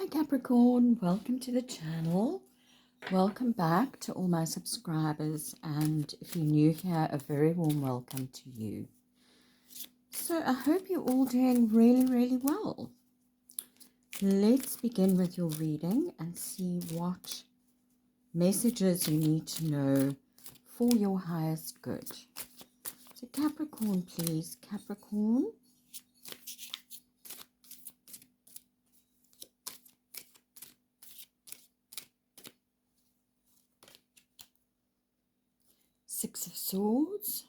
Hi Capricorn, welcome to the channel. Welcome back to all my subscribers, and if you're new here, a very warm welcome to you. So I hope you're all doing really well. Let's begin with your reading and see what messages you need to know for your highest good. So Capricorn, please, Capricorn. Six of Swords.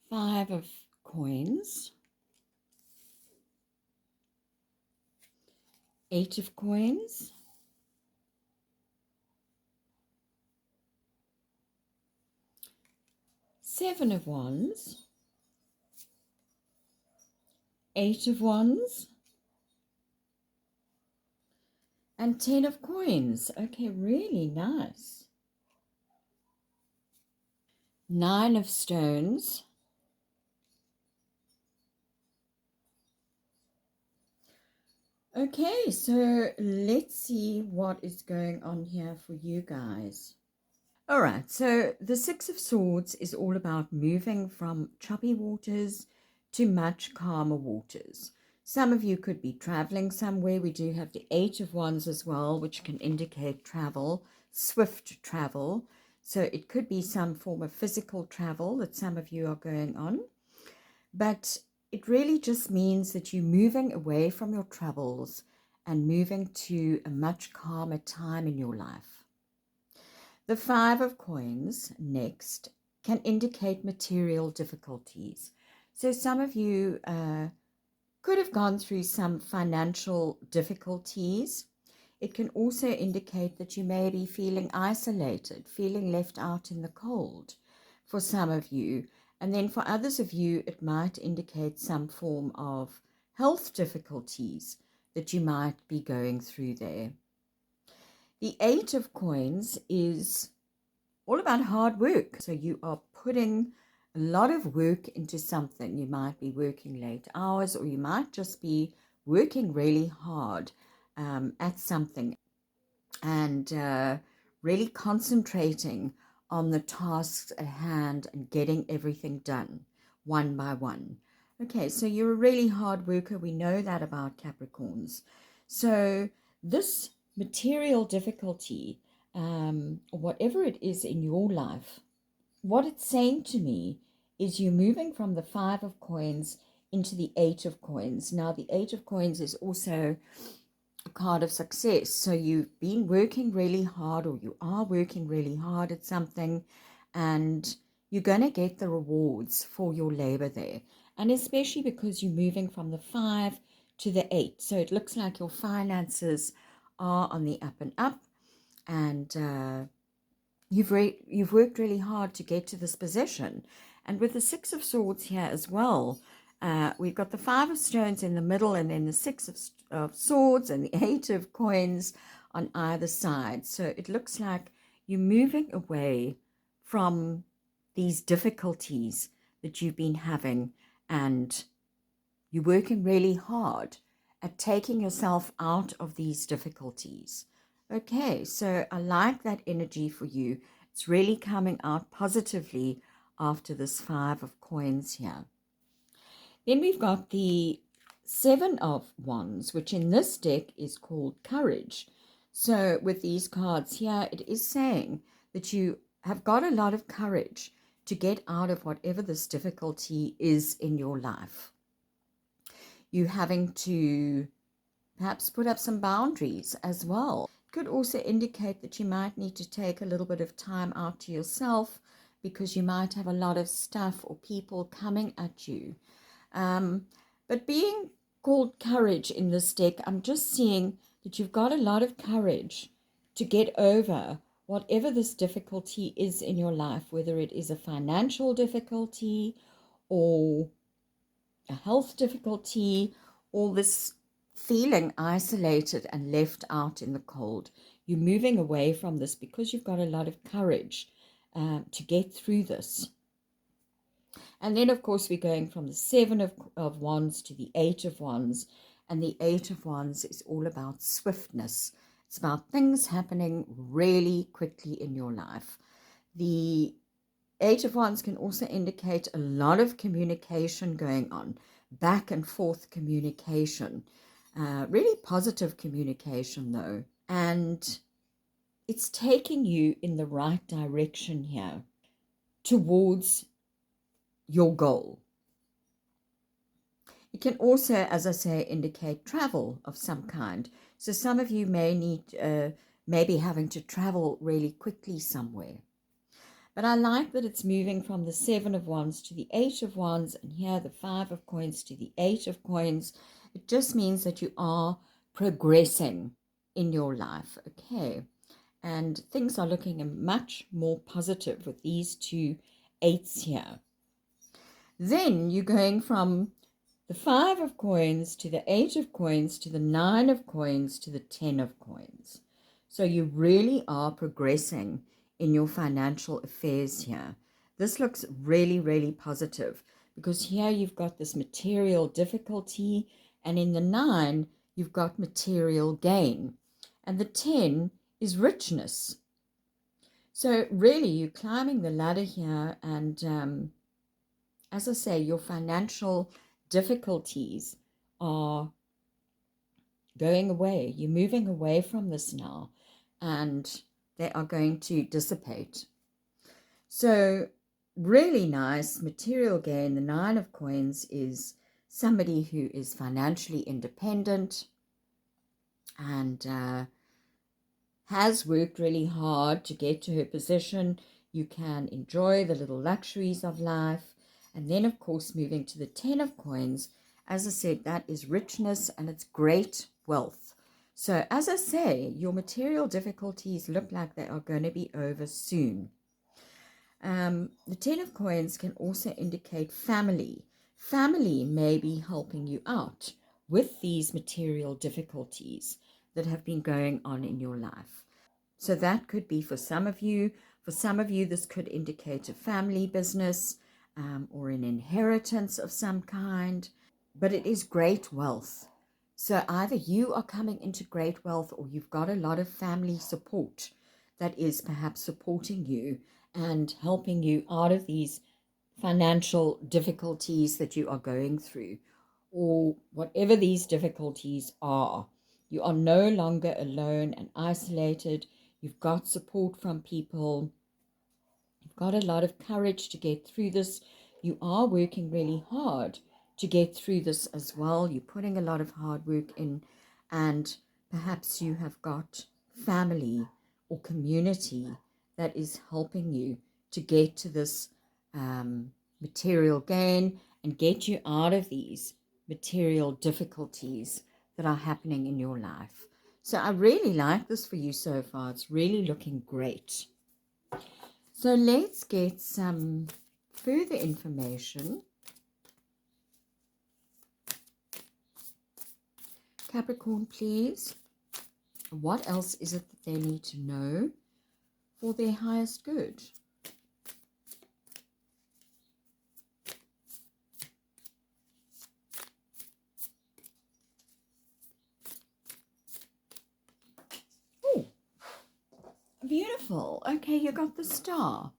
Five of Coins. Eight of Coins. Seven of Wands. Eight of Wands. And 10 of Coins. Okay, really nice. Nine of Stones. Okay, so let's see what is going on here for you guys. All right, so the Six of Swords is all about moving from choppy waters to much calmer waters. Some of you could be traveling somewhere. We do have the Eight of Wands as well, which can indicate travel, swift travel. So it could be some form of physical travel that some of you are going on. But it really just means that you're moving away from your troubles and moving to a much calmer time in your life. The Five of Coins next can indicate material difficulties. So some of you could have gone through some financial difficulties. It can also indicate that you may be feeling isolated, feeling left out in the cold for some of you. And then for others of you, it might indicate some form of health difficulties that you might be going through there. The Eight of Coins is all about hard work. So you are putting a lot of work into something. You might be working late hours, or you might just be working really hard at something and really concentrating on the tasks at hand and getting everything done one by one. Okay, so you're a really hard worker. We know that about Capricorns. So this material difficulty, whatever it is in your life, what it's saying to me is you're moving from the Five of Coins into the Eight of Coins. Now, the Eight of Coins is also a card of success. So you've been working really hard, or you are working really hard at something, and you're going to get the rewards for your labor there. And especially because you're moving from the Five to the Eight. So it looks like your finances are on the up and up, and you've worked really hard to get to this position. And with the Six of Swords here as well, we've got the Five of Stones in the middle, and then the Six of Swords and the Eight of Coins on either side. So it looks like you're moving away from these difficulties that you've been having, and you're working really hard at taking yourself out of these difficulties. Okay, so I like that energy for you. It's really coming out positively after this Five of Coins here. Then we've got the Seven of Wands, which in this deck is called Courage. So with these cards here, it is saying that you have got a lot of courage to get out of whatever this difficulty is in your life. You having to perhaps put up some boundaries as well. It could also indicate that you might need to take a little bit of time out to yourself, because you might have a lot of stuff or people coming at you. But being called Courage in this deck, I'm just seeing that you've got a lot of courage to get over whatever this difficulty is in your life, whether it is a financial difficulty or a health difficulty, or this feeling isolated and left out in the cold. You're moving away from this because you've got a lot of courage to get through this. And then, of course, we're going from the Seven of Wands to the Eight of Wands. And the Eight of Wands is all about swiftness. It's about things happening really quickly in your life. The Eight of Wands can also indicate a lot of communication going on, back and forth communication, really positive communication though. And it's taking you in the right direction here towards your goal. It can also, as I say, indicate travel of some kind. So some of you may need, maybe having to travel really quickly somewhere. But I like that it's moving from the Seven of Wands to the Eight of Wands, and here the Five of Coins to the Eight of Coins. It just means that you are progressing in your life, okay? And things are looking much more positive with these two eights here. Then you're going from the Five of Coins to the Eight of Coins to the Nine of Coins to the 10 of Coins. So you really are progressing in your financial affairs here. This looks really, really positive because here you've got this material difficulty, and in the 9, you've got material gain. And the 10 is richness. So really, you're climbing the ladder here, and as I say, your financial difficulties are going away. You're moving away from this now, and they are going to dissipate. So really nice material gain. The Nine of Coins is somebody who is financially independent and has worked really hard to get to her position. You can enjoy the little luxuries of life. And then, of course, moving to the 10 of Coins, as I said, that is richness and it's great wealth. So, as I say, your material difficulties look like they are going to be over soon. The 10 of Coins can also indicate family. Family may be helping you out with these material difficulties that have been going on in your life. So that could be for some of you. For some of you, this could indicate a family business or an inheritance of some kind. But it is great wealth. So either you are coming into great wealth or you've got a lot of family support that is perhaps supporting you and helping you out of these financial difficulties that you are going through, or whatever these difficulties are. You are no longer alone and isolated. You've got support from people. You've got a lot of courage to get through this. You are working really hard to get through this as well. You're putting a lot of hard work in, and perhaps you have got family or community that is helping you to get to this material gain and get you out of these material difficulties that are happening in your life. So I really like this for you so far. It's really looking great. So let's get some further information. Capricorn, please. What else is it that they need to know for their highest good? Oh, beautiful. Okay, you got the Star.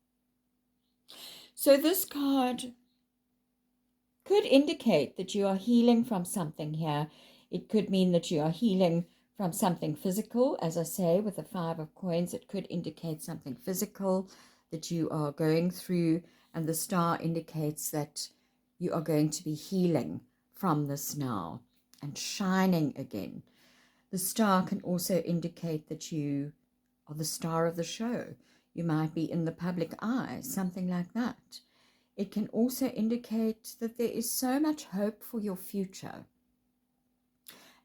So this card could indicate that you are healing from something here. It could mean that you are healing from something physical. As I say, with the Five of Coins, it could indicate something physical that you are going through, and the Star indicates that you are going to be healing from this now and shining again. The Star can also indicate that you are the star of the show. You might be in the public eye, something like that. It can also indicate that there is so much hope for your future.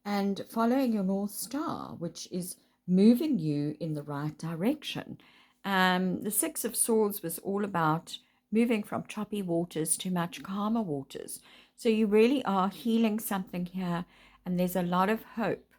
And following your North Star, which is moving you in the right direction. The Six of Swords was all about moving from choppy waters to much calmer waters. So you really are healing something here, and there's a lot of hope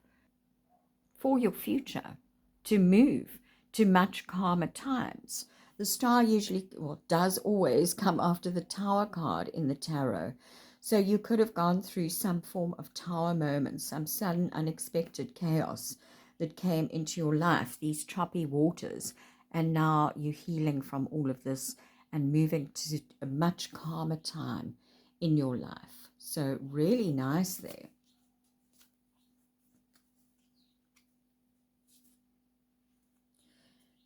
for your future to move to much calmer times. The star usually, well, does always come after the Tower card in the tarot. So you could have gone through some form of tower moment, some sudden unexpected chaos that came into your life, these choppy waters, and now you're healing from all of this and moving to a much calmer time in your life. So really nice there.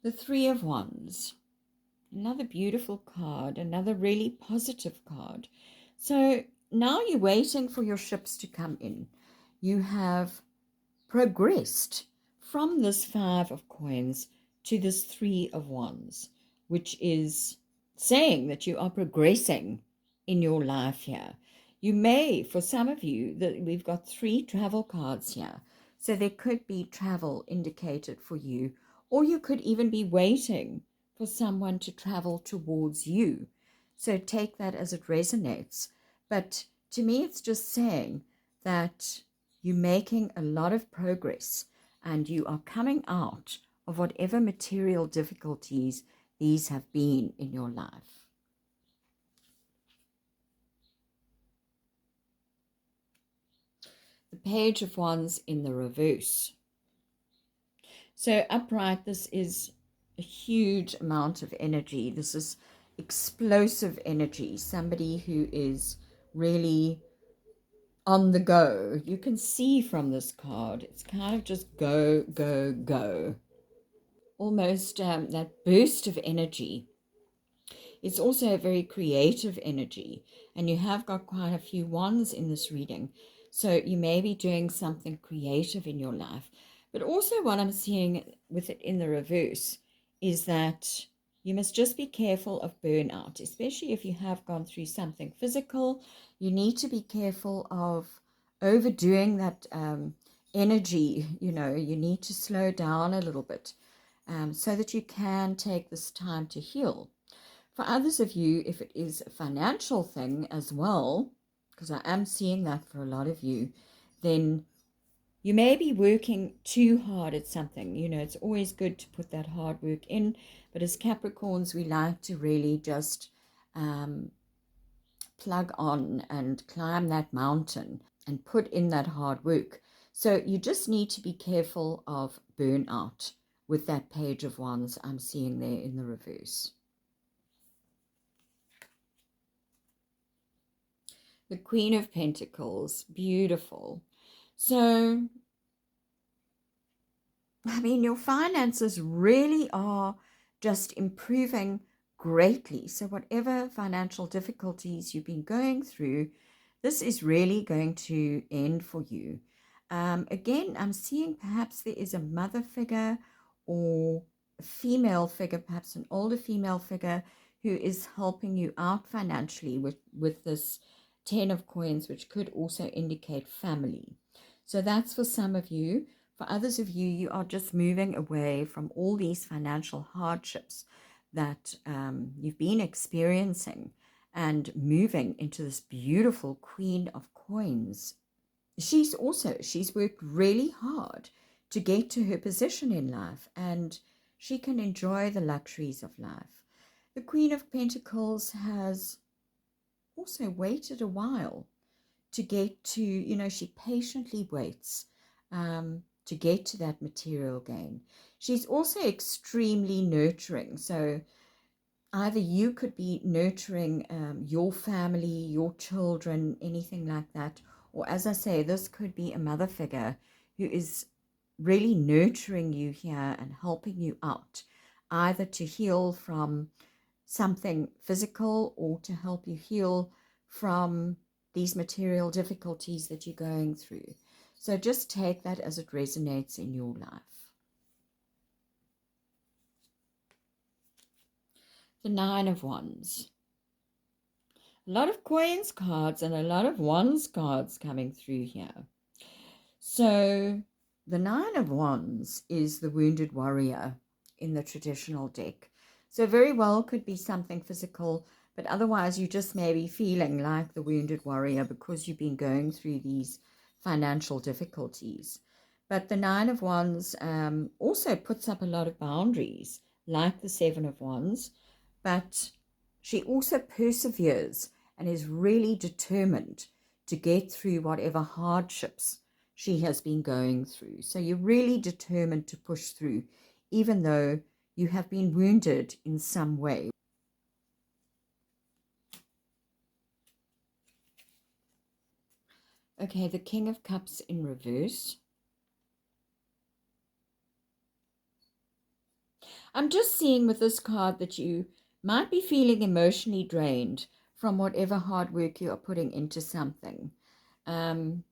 The Three of Wands. Another beautiful card, another really positive card. So now you're waiting for your ships to come in. You have progressed from this Five of Coins to this Three of Wands, which is saying that you are progressing in your life here. You may, for some of you, that we've got 3 travel cards here. So there could be travel indicated for you, or you could even be waiting for someone to travel towards you. So take that as it resonates. But to me, it's just saying that you're making a lot of progress and you are coming out of whatever material difficulties these have been in your life. The Page of Wands in the reverse. So upright, this is a huge amount of energy. This is explosive energy. Somebody who is really on the go. You can see from this card, it's kind of just go, go, go. Almost that burst of energy. It's also a very creative energy, and you have got quite a few wands in this reading. So you may be doing something creative in your life. But also what I'm seeing with it in the reverse is that you must just be careful of burnout, especially if you have gone through something physical. You need to be careful of overdoing that energy. You know, you need to slow down a little bit so that you can take this time to heal. For others of you, if it is a financial thing as well, because I am seeing that for a lot of you, then you may be working too hard at something. You know, it's always good to put that hard work in, but as Capricorns, we like to really just plug on and climb that mountain and put in that hard work. So you just need to be careful of burnout with that Page of Wands I'm seeing there in the reverse. The Queen of Pentacles, beautiful. So, I mean, your finances really are just improving greatly. So whatever financial difficulties you've been going through, this is really going to end for you. Again, I'm seeing perhaps there is a mother figure or a female figure, perhaps an older female figure who is helping you out financially with this 10 of Coins, which could also indicate family. So that's for some of you. For others of you, you are just moving away from all these financial hardships that you've been experiencing and moving into this beautiful Queen of Coins. She's worked really hard to get to her position in life, and she can enjoy the luxuries of life. The Queen of Pentacles has also waited a while to get to, you know, she patiently waits to get to that material gain. She's also extremely nurturing. So either you could be nurturing your family, your children, anything like that. Or as I say, this could be a mother figure who is really nurturing you here and helping you out, either to heal from something physical or to help you heal from these material difficulties that you're going through. So just take that as it resonates in your life. The Nine of Wands. A lot of Coins cards and a lot of Wands cards coming through here. So the Nine of Wands is the wounded warrior in the traditional deck. So very well could be something physical, but otherwise you just may be feeling like the wounded warrior because you've been going through these financial difficulties. But the Nine of Wands also puts up a lot of boundaries like the Seven of Wands, but she also perseveres and is really determined to get through whatever hardships she has been going through. So you're really determined to push through, even though you have been wounded in some way. Okay, the King of Cups in reverse. I'm just seeing with this card that you might be feeling emotionally drained from whatever hard work you are putting into something. I'm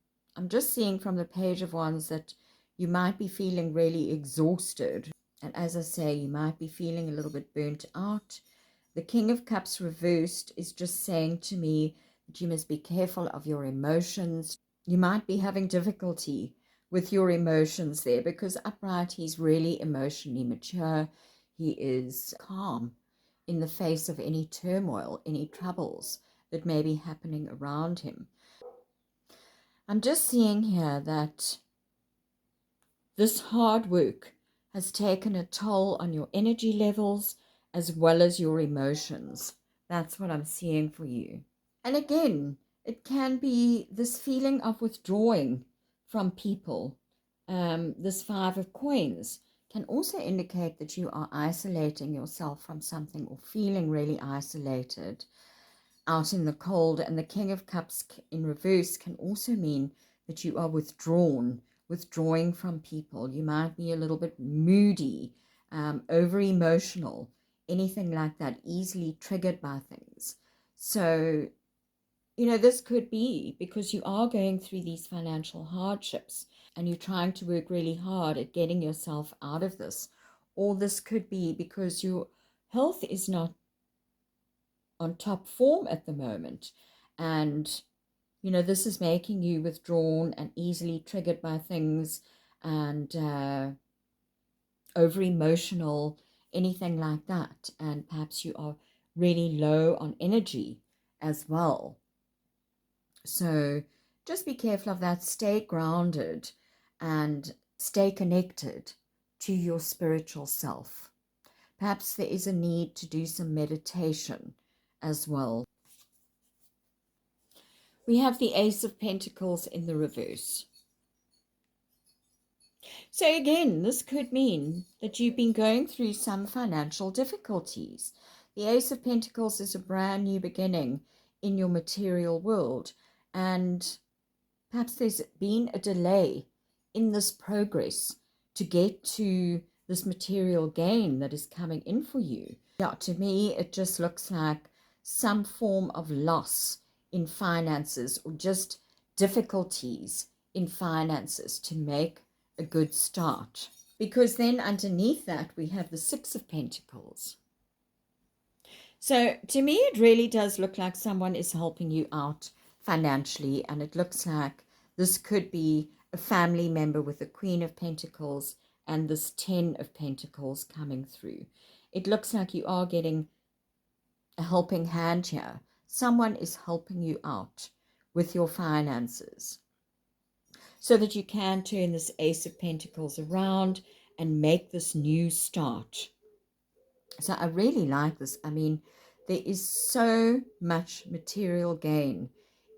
just seeing from the Page of Wands that you might be feeling really exhausted. And as I say, you might be feeling a little bit burnt out. The King of Cups reversed is just saying to me that you must be careful of your emotions. You might be having difficulty with your emotions there, because upright, he's really emotionally mature. He is calm in the face of any turmoil, any troubles that may be happening around him. I'm just seeing here that this hard work has taken a toll on your energy levels as well as your emotions. That's what I'm seeing for you. And again, it can be this feeling of withdrawing from people. This Five of Coins can also indicate that you are isolating yourself from something or feeling really isolated out in the cold. And the King of Cups in reverse can also mean that you are withdrawing from people. You might be a little bit moody, over emotional, anything like that, easily triggered by things. So, this could be because you are going through these financial hardships and you're trying to work really hard at getting yourself out of this. Or this could be because your health is not on top form at the moment. And, this is making you withdrawn and easily triggered by things and over emotional, anything like that. And perhaps you are really low on energy as well. So just be careful of that. Stay grounded and stay connected to your spiritual self. Perhaps there is a need to do some meditation as well. We have the Ace of Pentacles in the reverse. So again, this could mean that you've been going through some financial difficulties. The Ace of Pentacles is a brand new beginning in your material world, and perhaps there's been a delay in this progress to get to this material gain that is coming in for you. Yeah, to me, it just looks like some form of loss in finances or just difficulties in finances to make a good start. Because then underneath that, we have the Six of Pentacles. So to me, it really does look like someone is helping you out financially, and it looks like this could be a family member with the Queen of Pentacles and this Ten of Pentacles coming through. It looks like you are getting a helping hand here. Someone is helping you out with your finances so that you can turn this Ace of Pentacles around and make this new start. So I really like this. I mean, there is so much material gain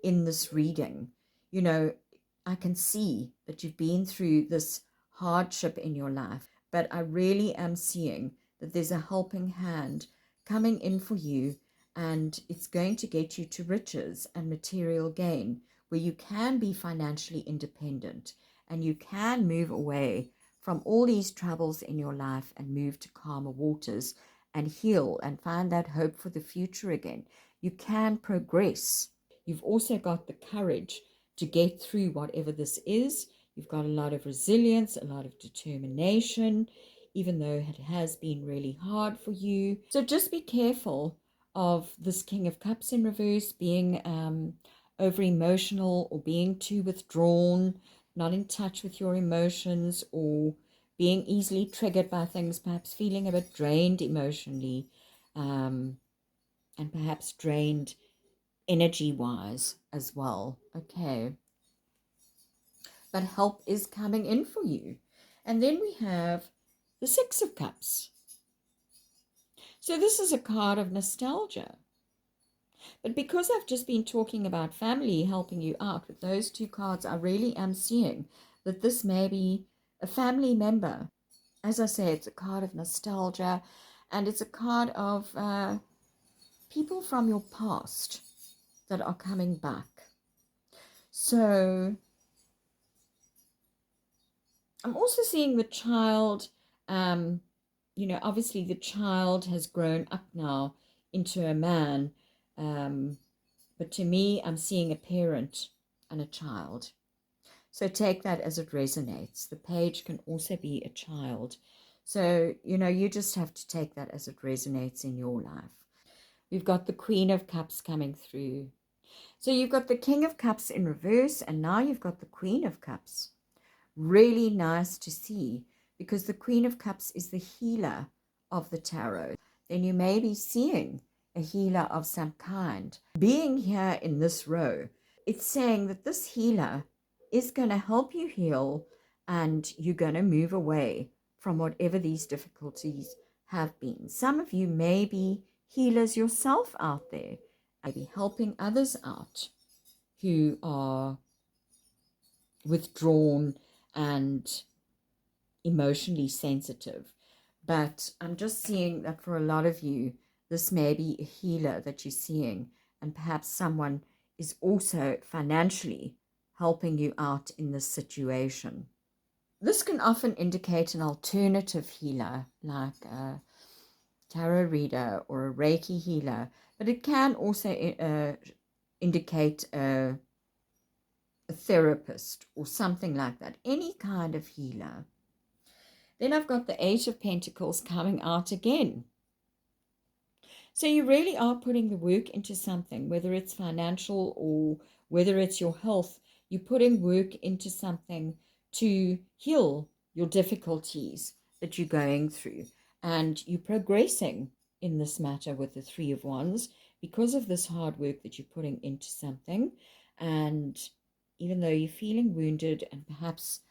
in this reading. I can see that you've been through this hardship in your life, but I really am seeing that there's a helping hand coming in for you, and it's going to get you to riches and material gain where you can be financially independent and you can move away from all these troubles in your life and move to calmer waters and heal and find that hope for the future again. You can progress. You've also got the courage to get through whatever this is. You've got a lot of resilience, a lot of determination, even though it has been really hard for you. So just be careful of this King of Cups in reverse being over emotional or being too withdrawn, not in touch with your emotions, or being easily triggered by things, perhaps feeling a bit drained emotionally, and perhaps drained energy-wise as well. Okay. But help is coming in for you. And then we have the Six of Cups. So this is a card of nostalgia. But because I've just been talking about family helping you out with those two cards, I really am seeing that this may be a family member. As I say, it's a card of nostalgia, and it's a card of people from your past that are coming back. So I'm also seeing the child, obviously the child has grown up now into a man. But to me, I'm seeing a parent and a child. So take that as it resonates. The page can also be a child. So, you just have to take that as it resonates in your life. We've got the Queen of Cups coming through. So you've got the King of Cups in reverse, and now you've got the Queen of Cups. Really nice to see, because the Queen of Cups is the healer of the tarot. Then you may be seeing a healer of some kind being here in this row. It's saying that this healer is going to help you heal, and you're going to move away from whatever these difficulties have been. Some of you may be healers yourself out there, maybe helping others out who are withdrawn and emotionally sensitive. But I'm just seeing that for a lot of you, this may be a healer that you're seeing, and perhaps someone is also financially helping you out in this situation. This can often indicate an alternative healer, like a tarot reader or a Reiki healer, but it can also indicate a therapist or something like that, any kind of healer. Then I've got the Eight of Pentacles coming out again. So you really are putting the work into something, whether it's financial or whether it's your health. You're putting work into something to heal your difficulties that you're going through. And you're progressing in this matter with the Three of Wands because of this hard work that you're putting into something. And even though you're feeling wounded and perhaps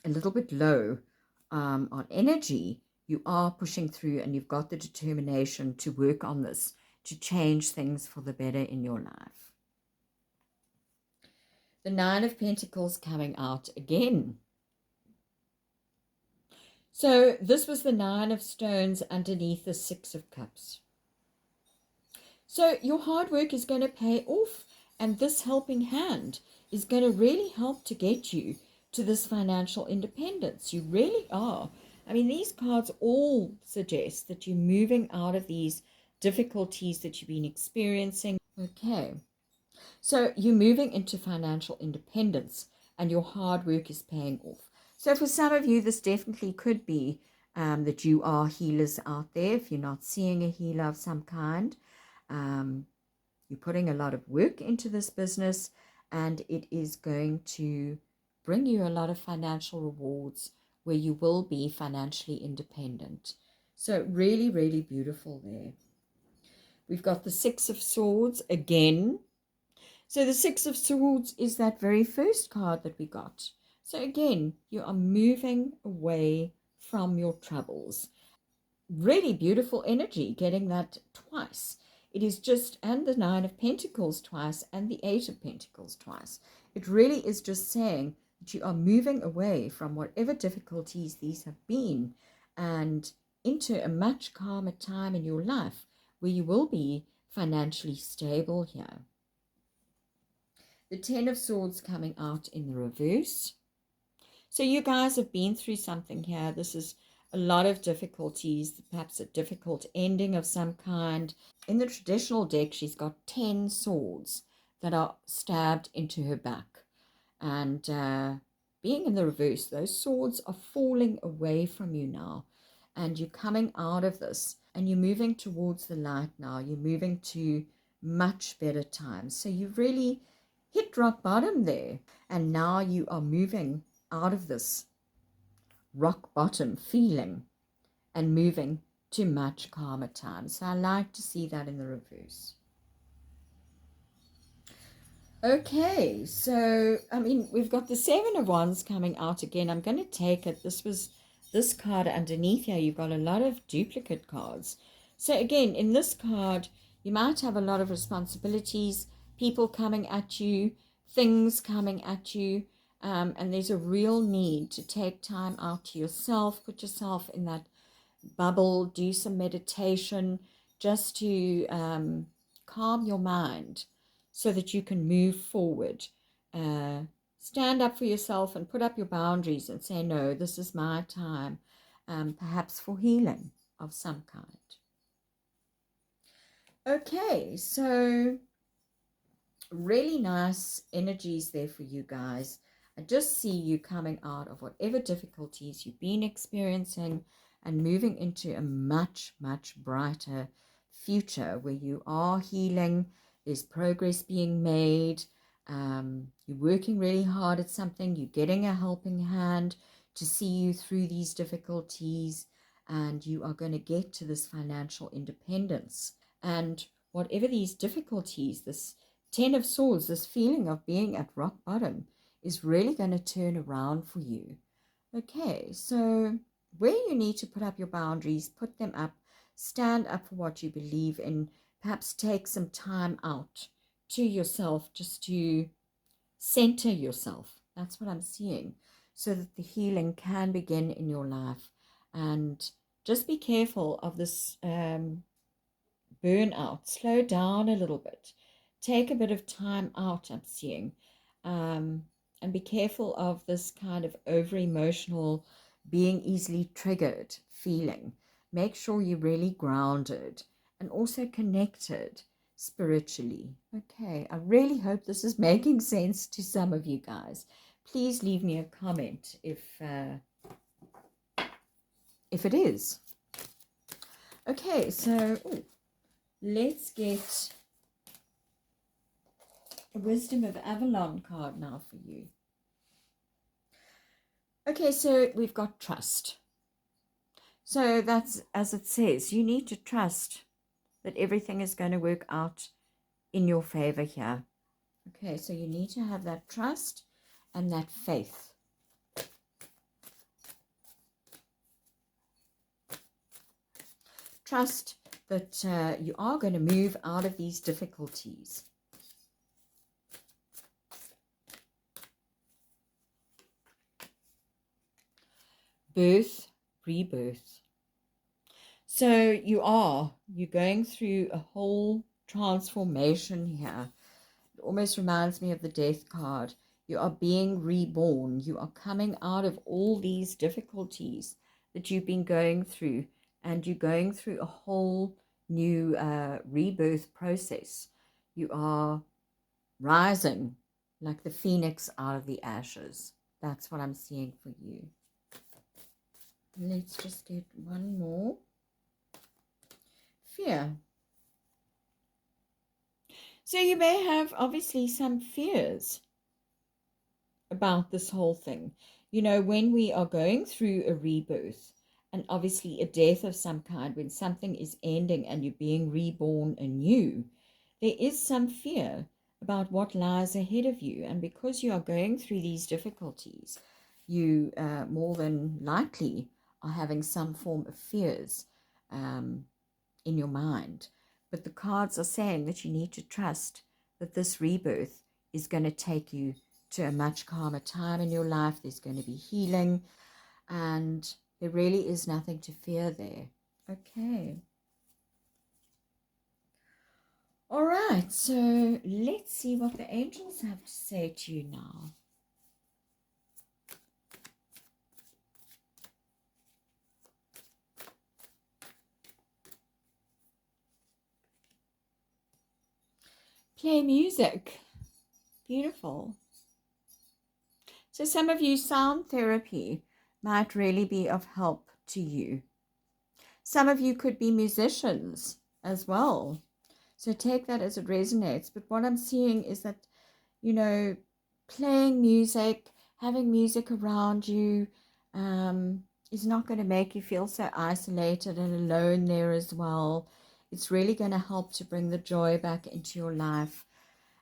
a little bit low on energy, you are pushing through, and you've got the determination to work on this, to change things for the better in your life. The Nine of Pentacles coming out again. So this was the Nine of Stones underneath the Six of Cups. So your hard work is going to pay off, and this helping hand is going to really help to get you to this financial independence. You really are. I mean, these cards all suggest that you're moving out of these difficulties that you've been experiencing. Okay, so you're moving into financial independence, and your hard work is paying off. So for some of you, this definitely could be that you are healers out there. If you're not seeing a healer of some kind, you're putting a lot of work into this business, and it is going to bring you a lot of financial rewards where you will be financially independent. So really, really beautiful there. We've got the Six of Swords again. So the Six of Swords is that very first card that we got. So again, you are moving away from your troubles. Really beautiful energy, getting that twice. It is just, and the Nine of Pentacles twice, and the Eight of Pentacles twice. It really is just saying that you are moving away from whatever difficulties these have been, and into a much calmer time in your life where you will be financially stable here. The Ten of Swords coming out in the reverse. So you guys have been through something here. This is a lot of difficulties, perhaps a difficult ending of some kind. In the traditional deck, she's got 10 swords that are stabbed into her back. And being in the reverse, those swords are falling away from you now. And you're coming out of this, and you're moving towards the light now. You're moving to much better times. So you've really hit rock bottom there. And now you are moving out of this rock bottom feeling and moving to much calmer times. So I like to see that in the reverse. Okay, so I mean, we've got the Seven of Wands coming out again. I'm going to take it. This was this card underneath here, you've got a lot of duplicate cards. So again, in this card, you might have a lot of responsibilities, people coming at you, things coming at you, and there's a real need to take time out to yourself, put yourself in that bubble, do some meditation just to calm your mind so that you can move forward. Stand up for yourself and put up your boundaries and say, no, this is my time, perhaps for healing of some kind. Okay, so really nice energies there for you guys. I just see you coming out of whatever difficulties you've been experiencing and moving into a much, much brighter future where you are healing, there's progress being made, you're working really hard at something, you're getting a helping hand to see you through these difficulties, and you are going to get to this financial independence. And whatever these difficulties, this 10 of Swords, this feeling of being at rock bottom is really going to turn around for you. Okay, so where you need to put up your boundaries, put them up, stand up for what you believe in, perhaps take some time out to yourself just to center yourself. That's what I'm seeing, so that the healing can begin in your life. And just be careful of this burnout. Slow down a little bit. Take a bit of time out, I'm seeing. And be careful of this kind of over-emotional, being easily triggered feeling. Make sure you're really grounded and also connected spiritually. Okay, I really hope this is making sense to some of you guys. Please leave me a comment if it is. Okay, so let's get a Wisdom of Avalon card now for you. Okay, so we've got trust. So that's, as it says, you need to trust that everything is going to work out in your favor here. Okay, so you need to have that trust and that faith. Trust that you are going to move out of these difficulties. Birth, rebirth. So you're going through a whole transformation here. It almost reminds me of the death card. You are being reborn. You are coming out of all these difficulties that you've been going through, and you're going through a whole new rebirth process. You are rising like the phoenix out of the ashes. That's what I'm seeing for you. Let's just get one more. Fear. So you may have obviously some fears about this whole thing. You know, when we are going through a rebirth and obviously a death of some kind, when something is ending and you're being reborn anew, there is some fear about what lies ahead of you. And because you are going through these difficulties, you more than likely are having some form of fears in your mind. But the cards are saying that you need to trust that this rebirth is going to take you to a much calmer time in your life. There's going to be healing, and there really is nothing to fear there. Okay. All right, so let's see what the angels have to say to you now. Play music. Beautiful. So some of you, sound therapy might really be of help to you. Some of you could be musicians as well. So take that as it resonates. But what I'm seeing is that, you know, playing music, having music around you is not going to make you feel so isolated and alone there as well. It's really going to help to bring the joy back into your life.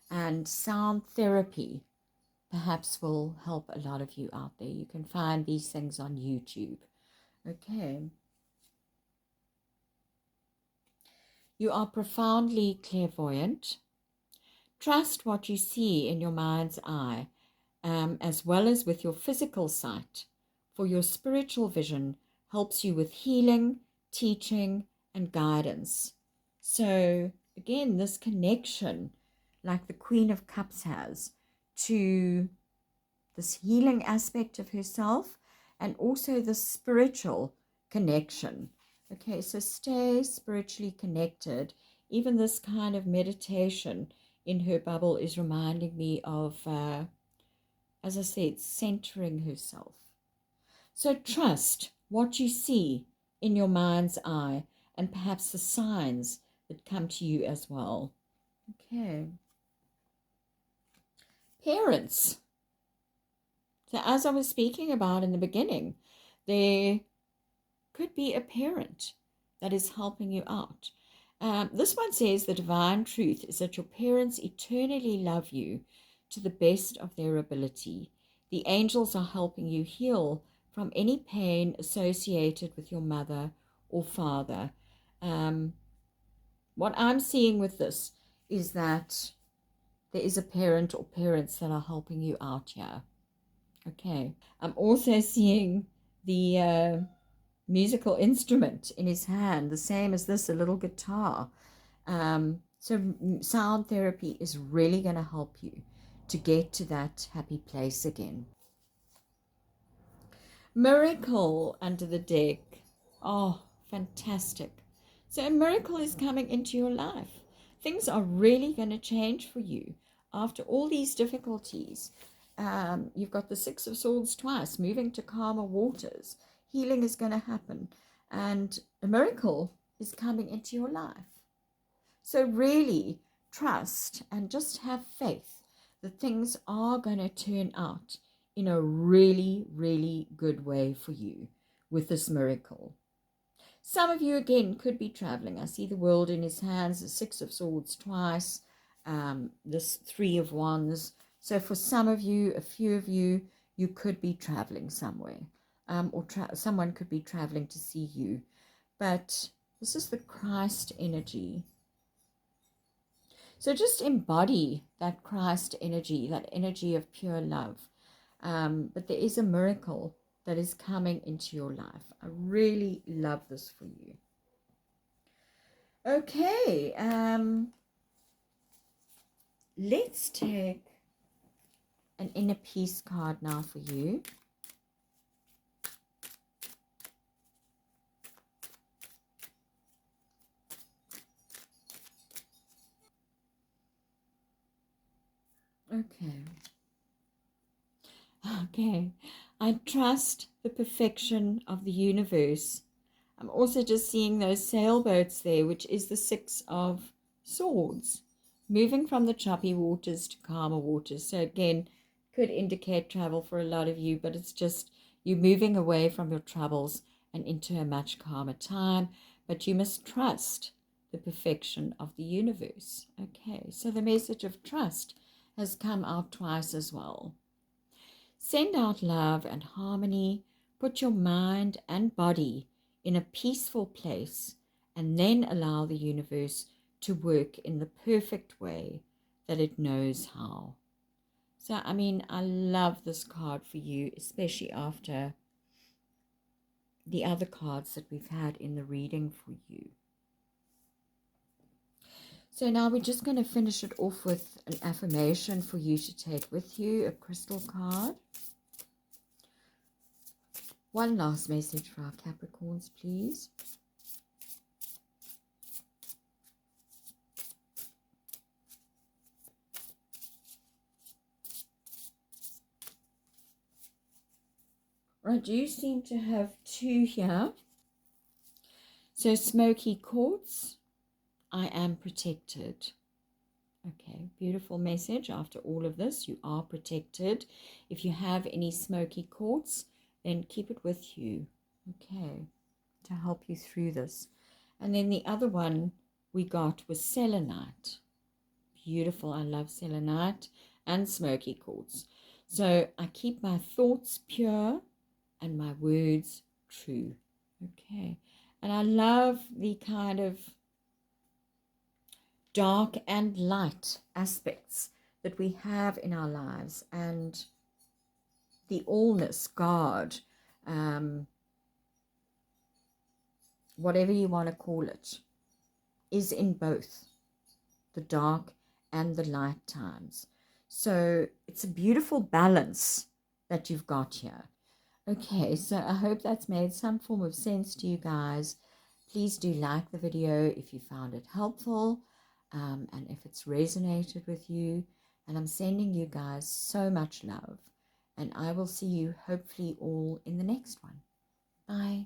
And sound therapy perhaps will help a lot of you out there. You can find these things on YouTube. Okay. You are profoundly clairvoyant. Trust what you see in your mind's eye, as well as with your physical sight, for your spiritual vision helps you with healing, teaching, and guidance. So, again, this connection, like the Queen of Cups has, to this healing aspect of herself and also the spiritual connection. Okay, so stay spiritually connected. Even this kind of meditation in her bubble is reminding me of, as I said, centering herself. So trust what you see in your mind's eye and perhaps the signs that come to you as well. Okay. Parents. So as I was speaking about in the beginning, there could be a parent that is helping you out. This one says the divine truth is that your parents eternally love you to the best of their ability. The angels are helping you heal from any pain associated with your mother or father. What I'm seeing with this is that there is a parent or parents that are helping you out here. Okay. I'm also seeing the musical instrument in his hand, the same as this, a little guitar. So sound therapy is really going to help you to get to that happy place again. Miracle under the deck. Oh, fantastic. So a miracle is coming into your life. Things are really going to change for you after all these difficulties. You've got the Six of Swords twice, moving to calmer waters. Healing is going to happen. And a miracle is coming into your life. So really trust and just have faith that things are going to turn out in a really, really good way for you with this miracle. Some of you, again, could be traveling. I see the world in his hands, the Six of Swords twice, this Three of Wands. So for some of you, a few of you, you could be traveling somewhere, or someone could be traveling to see you. But this is the Christ energy. So just embody that Christ energy, that energy of pure love. But there is a miracle that is coming into your life. I really love this for you. Okay, let's take an inner peace card now for you. Okay, I trust the perfection of the universe. I'm also just seeing those sailboats there, which is the Six of Swords, moving from the choppy waters to calmer waters. So again, could indicate travel for a lot of you, but it's just you moving away from your troubles and into a much calmer time. But you must trust the perfection of the universe. Okay, so the message of trust has come out twice as well. Send out love and harmony. Put your mind and body in a peaceful place, and then allow the universe to work in the perfect way that it knows how. So, I mean, I love this card for you, especially after the other cards that we've had in the reading for you. So now we're just going to finish it off with an affirmation for you to take with you, a crystal card. One last message for our Capricorns, please. I do seem to have two here. So smoky quartz, I am protected. Okay, beautiful message. After all of this, you are protected. If you have any smoky quartz, then keep it with you. Okay, to help you through this. And then the other one we got was selenite. Beautiful. I love selenite and smoky quartz. So I keep my thoughts pure and my words true. Okay. And I love the kind of dark and light aspects that we have in our lives, and the allness, God, um, whatever you want to call it, is in both the dark and the light times. So it's a beautiful balance that you've got here. Okay, so I hope that's made some form of sense to you guys. Please do like the video if you found it helpful, and if it's resonated with you. And I'm sending you guys so much love. And I will see you hopefully all in the next one. Bye.